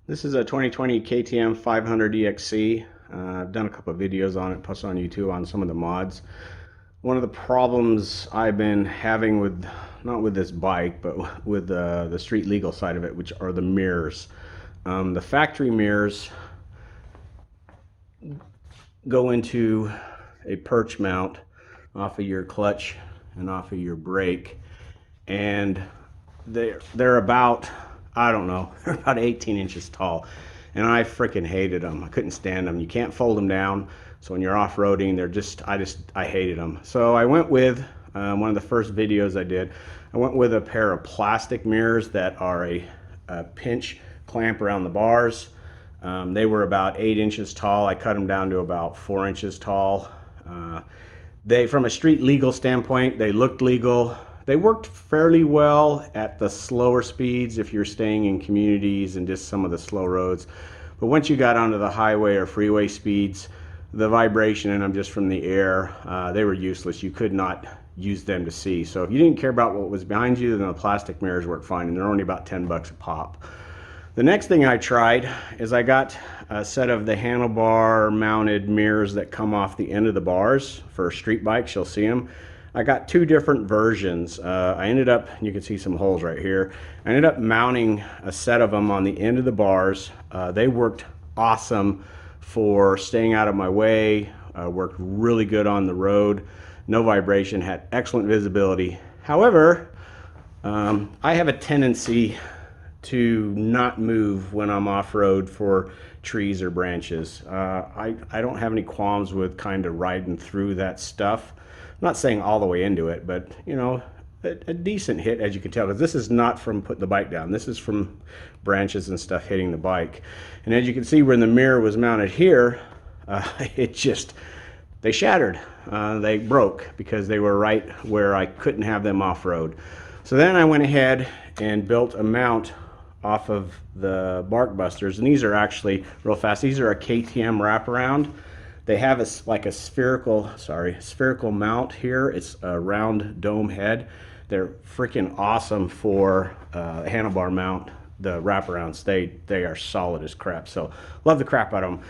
This is a 2020 KTM 500 EXC. I've done a couple of videos on it, plus on YouTube on some of the mods. One of the problems I've been having with, not with this bike, but with the street legal side of it, which are the mirrors. The factory mirrors go into a perch mount off of your clutch and off of your brake, and they're about, I don't know, they're about 18 inches tall, and I freaking hated them. I couldn't stand them. You can't fold them down, so when you're off-roading, I hated them. So I went with one of the first videos I did. I went with a pair of plastic mirrors that are a pinch clamp around the bars. They were about 8 inches tall. I cut them down to about 4 inches tall. From a street legal standpoint, they looked legal. They worked fairly well at the slower speeds if you're staying in communities and just some of the slow roads. But once you got onto the highway or freeway speeds, the vibration in them just from the air, they were useless. You could not use them to see. So if you didn't care about what was behind you, then the plastic mirrors worked fine, and they're only about 10 bucks a pop. The next thing I tried is I got a set of the handlebar mounted mirrors that come off the end of the bars for street bikes. You'll see them. I got two different versions. I ended up, you can see some holes right here. I ended up mounting a set of them on the end of the bars. They worked awesome for staying out of my way. Worked really good on the road. No vibration, had excellent visibility. However, I have a tendency to not move when I'm off-road for trees or branches. I don't have any qualms with kind of riding through that stuff. I'm not saying all the way into it, but you know, a decent hit, as you can tell, because this is not from putting the bike down. This is from branches and stuff hitting the bike. And as you can see, when the mirror was mounted here, they shattered. They broke because they were right where I couldn't have them off-road. So then I went ahead and built a mount off of the Bark Busters, and these are actually real fast. These are a KTM wraparound. They have like a spherical mount here. It's a round dome head. They're freaking awesome for a handlebar mount. The wraparounds, they are solid as crap. So love the crap out of them.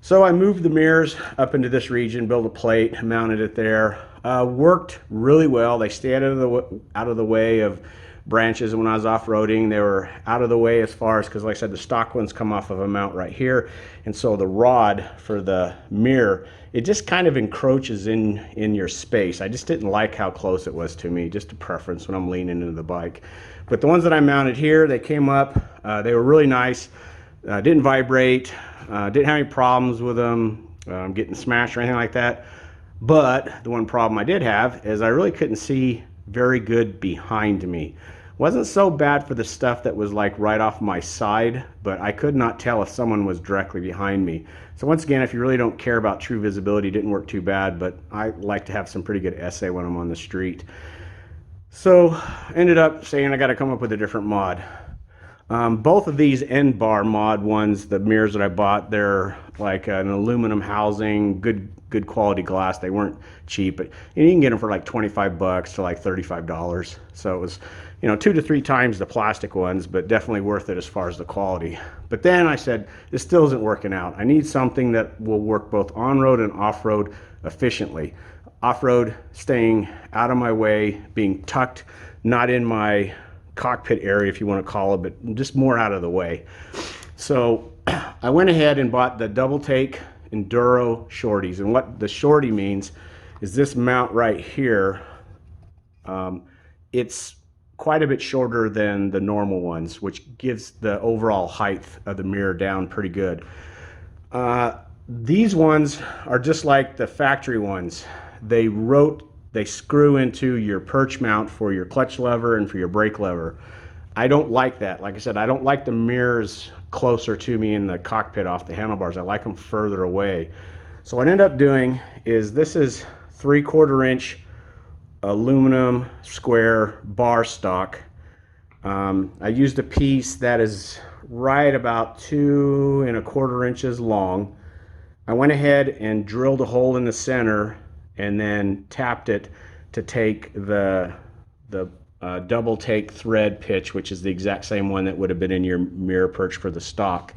So I moved the mirrors up into this region, built a plate, mounted it there. Worked really well. They stayed out of the way of branches. When I was off-roading, they were out of the way as far as, because like I said, the stock ones come off of a mount right here, and so the rod for the mirror, it just kind of encroaches in your space. I just didn't like how close it was to me. Just a preference when I'm leaning into the bike. But the ones that I mounted here, they came up. They were really nice. Didn't vibrate. Didn't have any problems with them getting smashed or anything like that. But the one problem I did have is I really couldn't see very good behind me. Wasn't so bad for the stuff that was like right off my side, but I could not tell if someone was directly behind me. So once again, if you really don't care about true visibility, it didn't work too bad, but I like to have some pretty good essay when I'm on the street. So ended up saying I got to come up with a different mod. Both of these end bar mod ones, the mirrors that I bought, they're like an aluminum housing, good quality glass. They weren't cheap, but you can get them for like 25 bucks to like $35. So it was, you know, 2 to 3 times the plastic ones, but definitely worth it as far as the quality. But then I said, this still isn't working out. I need something that will work both on-road and off-road efficiently. Off-road, staying out of my way, being tucked, not in my cockpit area, if you want to call it, but just more out of the way. So I went ahead and bought the Double Take Enduro shorties, and what the shorty means is this mount right here. It's quite a bit shorter than the normal ones, which gives the overall height of the mirror down pretty good. These ones are just like the factory ones. They screw into your perch mount for your clutch lever and for your brake lever. I don't like that. Like I said, I don't like the mirrors closer to me in the cockpit off the handlebars. I like them further away. So what I ended up doing is, this is 3/4 inch aluminum square bar stock. I used a piece that is right about 2 1/4 inches long. I went ahead and drilled a hole in the center and then tapped it to take the double take thread pitch, which is the exact same one that would have been in your mirror perch for the stock.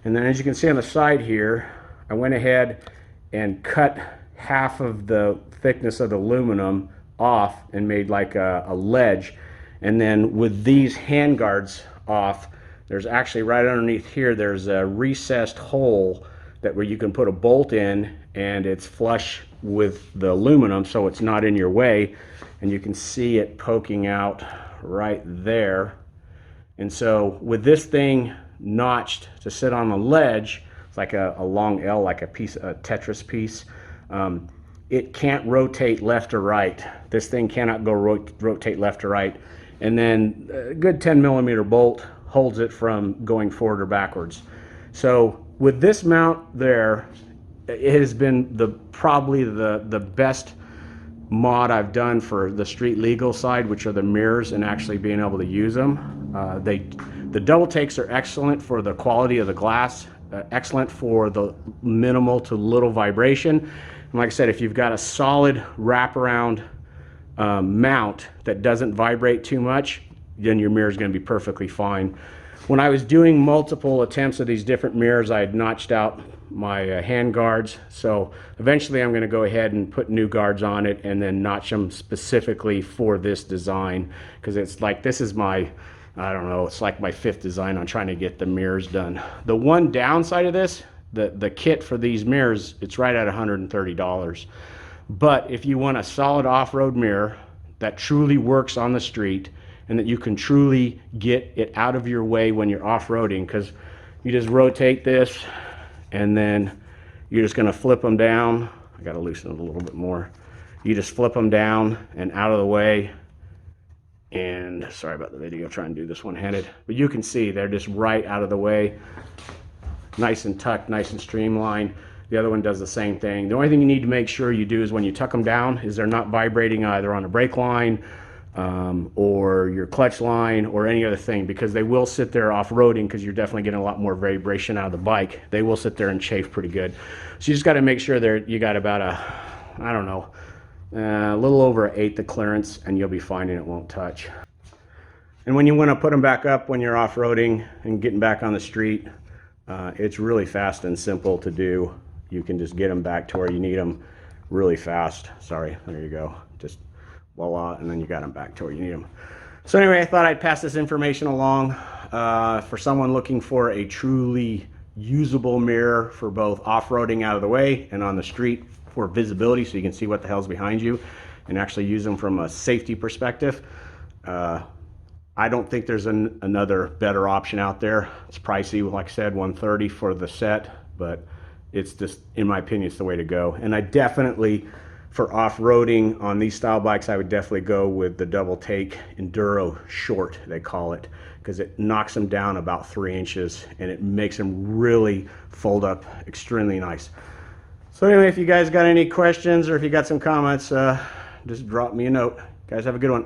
And then as you can see on the side here, I went ahead and cut half of the thickness of the aluminum off and made like a ledge. And then with these hand guards off, there's actually right underneath here, there's a recessed hole that where you can put a bolt in, and it's flush with the aluminum so it's not in your way. And you can see it poking out right there. And so with this thing notched to sit on the ledge, it's like a long L, like a Tetris piece. It can't rotate left or right. This thing cannot go rotate left or right. And then a good 10mm bolt holds it from going forward or backwards. So with this mount there, it has been probably the best mod I've done for the street legal side, which are the mirrors and actually being able to use them. The double takes are excellent for the quality of the glass, excellent for the minimal to little vibration. And like I said, if you've got a solid wraparound mount that doesn't vibrate too much, then your mirror is going to be perfectly fine. When I was doing multiple attempts of these different mirrors, I had notched out my hand guards. So eventually I'm going to go ahead and put new guards on it and then notch them specifically for this design, because it's like, this is my, I don't know, it's like my 5th design on trying to get the mirrors done. The one downside of this, the kit for these mirrors, it's right at $130. But if you want a solid off-road mirror that truly works on the street and that you can truly get it out of your way when you're off-roading, because you just rotate this and then you're just going to flip them down. I got to loosen it a little bit more. You just flip them down and out of the way. And sorry about the video, trying to do this one-handed, but you can see they're just right out of the way, nice and tucked, nice and streamlined. The other one does the same thing. The only thing you need to make sure you do is when you tuck them down is they're not vibrating either on the brake line or your clutch line or any other thing, because they will sit there off-roading, because you're definitely getting a lot more vibration out of the bike. They will sit there and chafe pretty good. So you just got to make sure you got about I don't know, a little over an 1/8 of clearance, and you'll be fine and it won't touch. And when you want to put them back up when you're off-roading and getting back on the street, it's really fast and simple to do. You can just get them back to where you need them really fast. Sorry, there you go. Just voila, and then you got them back to where you need them. So anyway, I thought I'd pass this information along for someone looking for a truly usable mirror for both off-roading out of the way and on the street for visibility, so you can see what the hell's behind you and actually use them from a safety perspective. I don't think there's another better option out there. It's pricey, like I said, $130 for the set, but it's just, in my opinion, it's the way to go. And I definitely, for off-roading on these style bikes, I would definitely go with the double take Enduro Short, they call it, because it knocks them down about 3 inches and it makes them really fold up extremely nice. So anyway, if you guys got any questions or if you got some comments, just drop me a note. Guys, have a good one.